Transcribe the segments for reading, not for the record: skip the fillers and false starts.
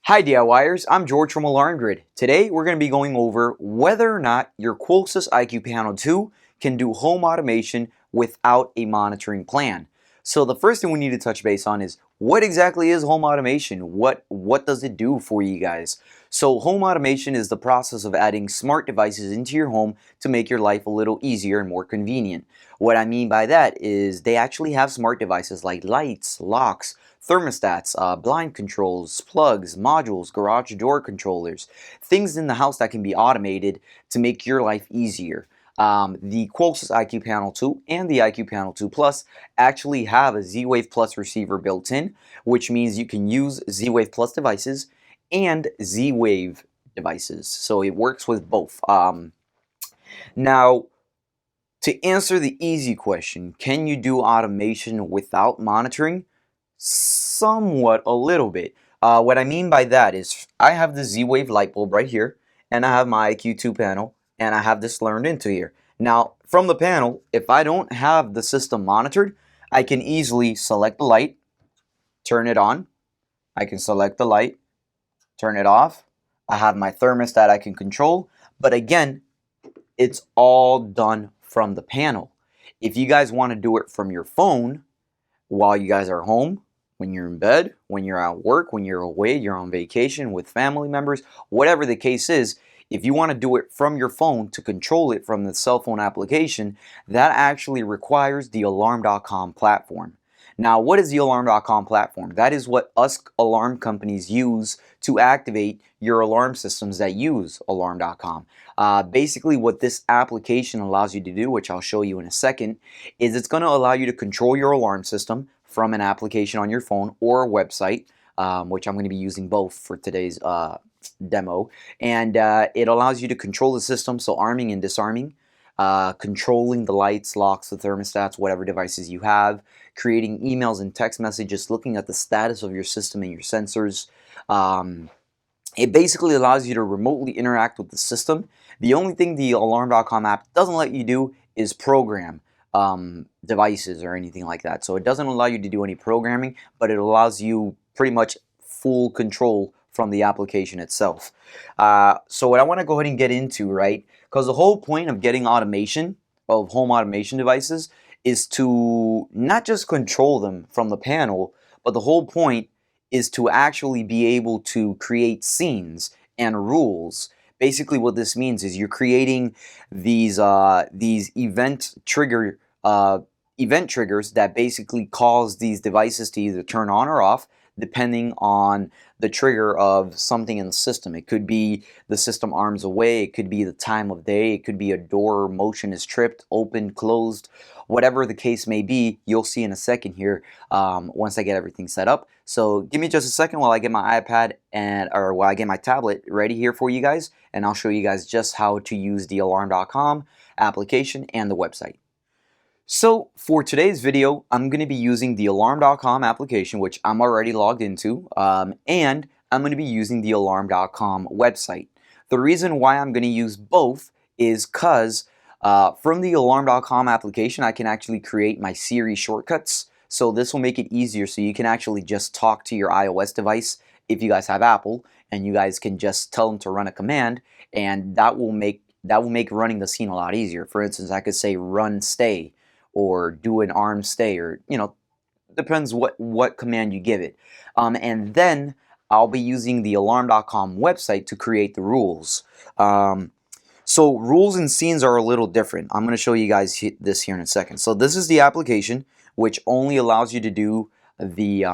Hi DIYers, I'm George from Alarm Grid. Today we're going to be going over whether or not your Qolsys IQ Panel 2 can do home automation without a monitoring plan. So the first thing we need to touch base on is what exactly is home automation? What does it do for you guys? So home automation is the process of adding smart devices into your home to make your life a little easier and more convenient. What I mean by that is they actually have smart devices like lights, locks, thermostats, blind controls, plugs, modules, garage door controllers, things in the house that can be automated to make your life easier. The Qolsys IQ Panel 2 and the IQ Panel 2 Plus actually have a Z-Wave Plus receiver built in, which means you can use Z-Wave Plus devices and Z-Wave devices. So it works with both. Now, to answer the easy question, can you do automation without monitoring? Somewhat, a little bit. What I mean by that is I have the Z-Wave light bulb right here, and I have my IQ2 panel, and I have this learned into here. Now, from the panel, if I don't have the system monitored, I can easily select the light, turn it on. I can select the light, turn it off. I have my thermostat I can control, but again, it's all done from the panel. If you guys want to do it from your phone while you guys are home, when you're in bed, when you're at work, when you're away, you're on vacation with family members, whatever the case is, if you want to do it from your phone to control it from the cell phone application, that actually requires the Alarm.com platform. Now, what is the Alarm.com platform? That is what us alarm companies use to activate your alarm systems that use Alarm.com. Basically, what this application allows you to do, which I'll show you in a second, is it's going to allow you to control your alarm system from an application on your phone or a website, which I'm going to be using both for today's demo. And it allows you to control the system, so arming and disarming, controlling the lights, locks, the thermostats, whatever devices you have, creating emails and text messages, looking at the status of your system and your sensors. It basically allows you to remotely interact with the system. The only thing the Alarm.com app doesn't let you do is program devices or anything like that. So it doesn't allow you to do any programming, but it allows you pretty much full control from the application itself. So what I want to go ahead and get into, right, because the whole point of getting automation of home automation devices is to not just control them from the panel, but the whole point is to actually be able to create scenes and rules. Basically, what this means is you're creating these event triggers that basically cause these devices to either turn on or off depending on the trigger of something in the system. It could be the system arms away, it could be the time of day, it could be a door motion is tripped, opened, closed, whatever the case may be. You'll see in a second here once I get everything set up. So give me just a second while I get my iPad or while I get my tablet ready here for you guys, and I'll show you guys just how to use the Alarm.com application and the website. So for today's video, I'm going to be using the Alarm.com application, which I'm already logged into, and I'm going to be using the Alarm.com website. The reason why I'm going to use both is because from the Alarm.com application, I can actually create my Siri shortcuts. So this will make it easier so you can actually just talk to your iOS device if you guys have Apple, and you guys can just tell them to run a command, and that will make running the scene a lot easier. For instance, I could say run stay, or do an arm stay, or depends what command you give it. And then I'll be using the Alarm.com website to create the rules. So rules and scenes are a little different. I'm going to show you guys this here in a second. So this is the application, which only allows you to do the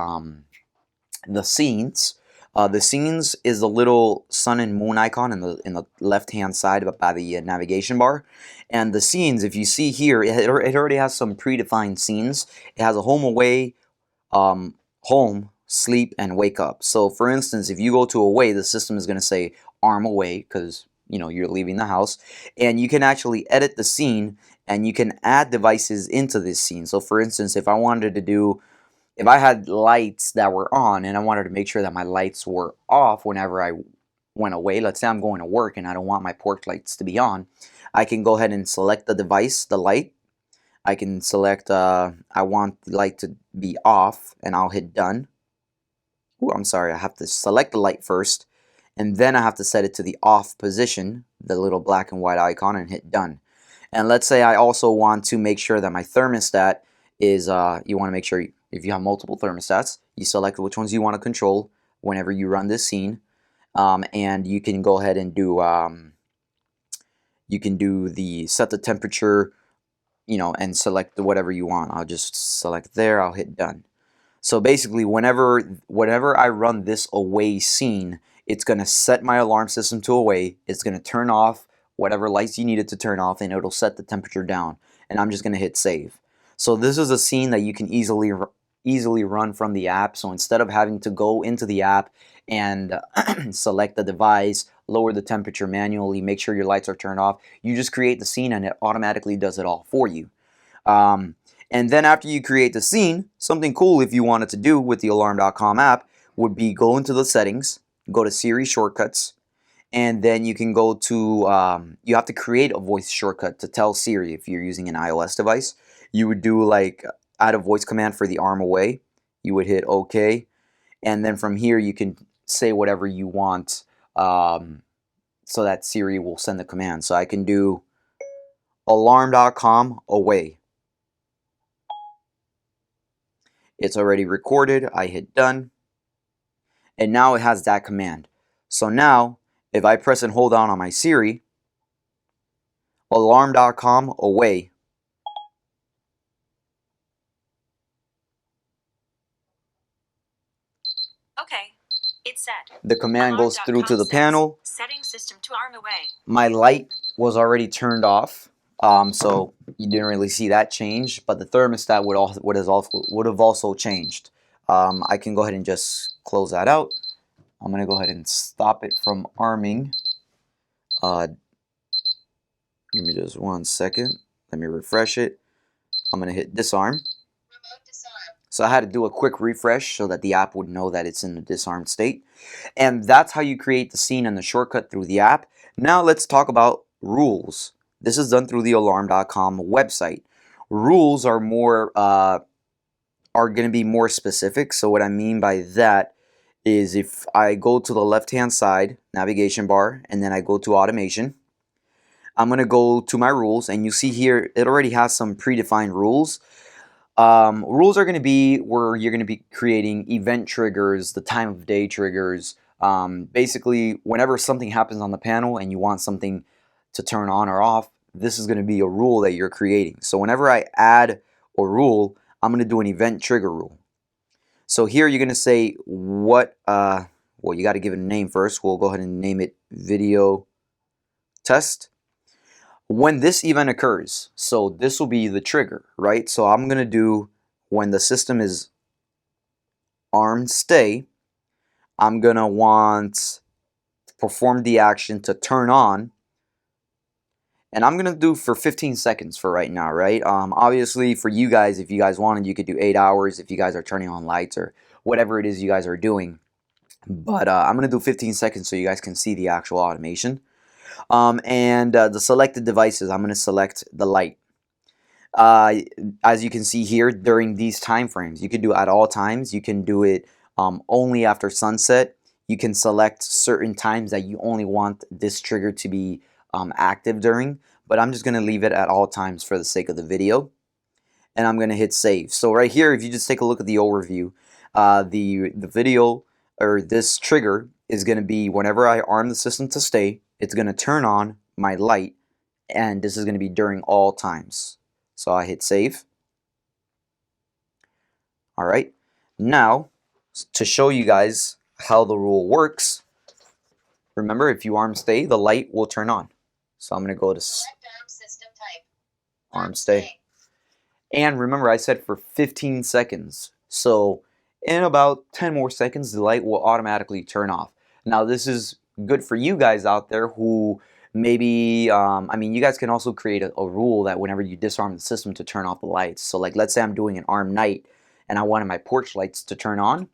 scenes. The scenes is the little sun and moon icon in the left-hand side by the navigation bar. And the scenes, if you see here, it already has some predefined scenes. It has a home, away, home, sleep, and wake up. So for instance, if you go to away, the system is going to say arm away because you're leaving the house. And you can actually edit the scene, and you can add devices into this scene. So for instance, if I had lights that were on and I wanted to make sure that my lights were off whenever I went away, let's say I'm going to work and I don't want my porch lights to be on, I can go ahead and select the device, the light. I can select I want the light to be off, and I'll hit done. oh, I'm sorry, I have to select the light first, and then I have to set it to the off position, the little black and white icon, and hit done. And let's say I also want to make sure that my thermostat is, you want to make sure if you have multiple thermostats, you select which ones you want to control whenever you run this scene. And you can go ahead and do, you can do the set the temperature, you know, and select whatever you want. I'll just select there, I'll hit done. So basically, whenever I run this away scene, it's going to set my alarm system to away. It's going to turn off whatever lights you need it to turn off, and it'll set the temperature down. And I'm just going to hit save. So this is a scene that you can easily run from the app. So instead of having to go into the app and select the device, lower the temperature manually, make sure your lights are turned off, you just create the scene and it automatically does it all for you. And then after you create the scene, something cool if you wanted to do with the alarm.com app would be go into the settings, go to Siri shortcuts, and then you can go to, you have to create a voice shortcut to tell Siri if you're using an iOS device. You would do like add a voice command for the arm away. You would hit OK. And then from here you can say whatever you want so that Siri will send the command. So I can do alarm.com away. It's already recorded. I hit done. And now it has that command. So now, if I press and hold down on my Siri, alarm.com away. Okay, it's set. The command goes through to the panel. Setting system to arm away. My light was already turned off, so you didn't really see that change. But the thermostat would have also changed. I can go ahead and just close that out. I'm gonna go ahead and stop it from arming. Give me just 1 second. Let me refresh it. I'm gonna hit disarm. So I had to do a quick refresh so that the app would know that it's in the disarmed state. And that's how you create the scene and the shortcut through the app. Now let's talk about rules. This is done through the alarm.com website. Rules are more are going to be more specific. So what I mean by that is if I go to the left-hand side navigation bar and then I go to automation, I'm going to go to my rules, and you see here it already has some predefined rules. Rules are going to be where you're going to be creating event triggers, the time of day triggers. Basically, whenever something happens on the panel and you want something to turn on or off, this is going to be a rule that you're creating. So whenever I add a rule, I'm going to do an event trigger rule. So here you're going to say what, well, you got to give it a name first. We'll go ahead and name it video test. When this event occurs, so this will be the trigger, right? So I'm going to do when the system is armed stay, I'm going to want to perform the action to turn on. And I'm going to do for 15 seconds for right now, right? Obviously, for you guys, if you guys wanted, you could do 8 hours if you guys are turning on lights or whatever it is you guys are doing. But I'm going to do 15 seconds so you guys can see the actual automation. The selected devices, I'm going to select the light. As you can see here, during these time frames, you can do it at all times. You can do it only after sunset. You can select certain times that you only want this trigger to be active during, but I'm just going to leave it at all times for the sake of the video, and I'm going to hit save. So right here, if you just take a look at the overview, the video or this trigger is going to be whenever I arm the system to stay, it's going to turn on my light, and this is going to be during all times. So I hit save. Alright, now to show you guys how the rule works, remember if you arm stay, the light will turn on. So I'm going to go to arm stay. And remember I said for 15 seconds. So in about 10 more seconds the light will automatically turn off. Now this is good for you guys out there who maybe, I mean, you guys can also create a rule that whenever you disarm the system to turn off the lights. So like let's say I'm doing an armed night and I wanted my porch lights to turn on.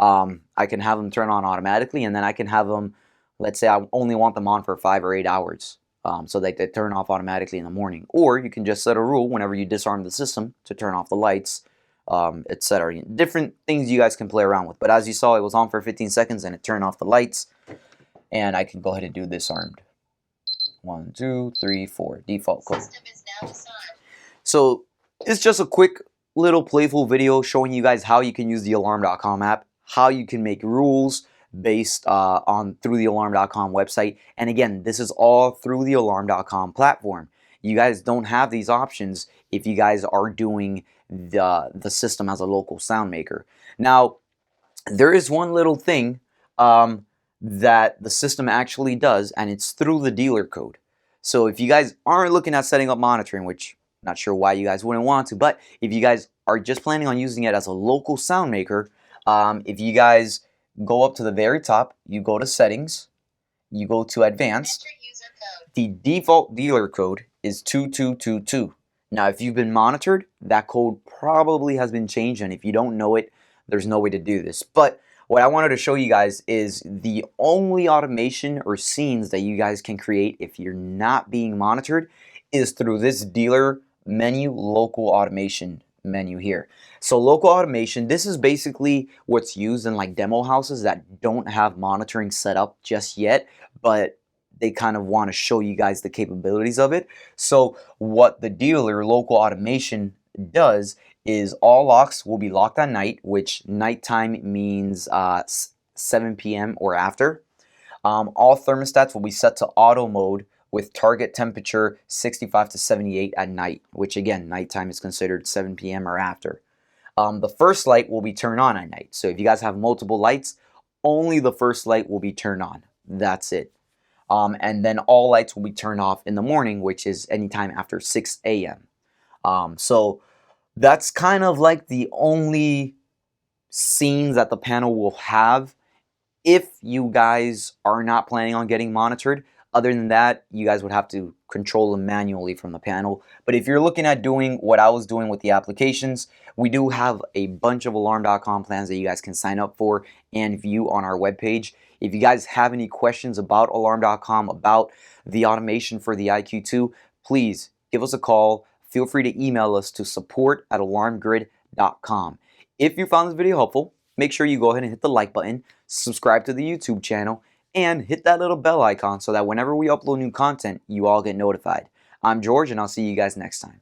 I can have them turn on automatically, and then I can have them, let's say I only want them on for 5 or 8 hours. So that they turn off automatically in the morning. Or you can just set a rule whenever you disarm the system to turn off the lights etc. Different things you guys can play around with. But as you saw, it was on for 15 seconds and it turned off the lights. And I can go ahead and do this armed. 1, 2, 3, 4. Default code. So it's just a quick little playful video showing you guys how you can use the alarm.com app, how you can make rules based on through the alarm.com website. And again, this is all through the alarm.com platform. You guys don't have these options if you guys are doing the system as a local sound maker. Now, there is one little thing that the system actually does, and it's through the dealer code. So if you guys aren't looking at setting up monitoring, which I'm not sure why you guys wouldn't want to, but if you guys are just planning on using it as a local sound maker, if you guys go up to the very top, you go to settings, you go to advanced, the default dealer code is 2222. Now, if you've been monitored, that code probably has been changed, and if you don't know it, there's no way to do this. But what I wanted to show you guys is the only automation or scenes that you guys can create if you're not being monitored is through this dealer menu, local automation menu here. So local automation, this is basically what's used in like demo houses that don't have monitoring set up just yet, but they kind of want to show you guys the capabilities of it. So what the dealer local automation does is all locks will be locked at night, which nighttime means 7 p.m. or after. All thermostats will be set to auto mode with target temperature 65 to 78 at night, which again, nighttime is considered 7 p.m. or after. The first light will be turned on at night. So if you guys have multiple lights, only the first light will be turned on. That's it. And then all lights will be turned off in the morning, which is anytime after 6 a.m. So that's kind of like the only scenes that the panel will have if you guys are not planning on getting monitored. Other than that, you guys would have to control them manually from the panel. But if you're looking at doing what I was doing with the applications, we do have a bunch of alarm.com plans that you guys can sign up for and view on our webpage. If you guys have any questions about alarm.com, about the automation for the IQ2, please give us a call. Feel free to email us to support@alarmgrid.com. If you found this video helpful, make sure you go ahead and hit the like button, subscribe to the YouTube channel, and hit that little bell icon so that whenever we upload new content, you all get notified. I'm George, and I'll see you guys next time.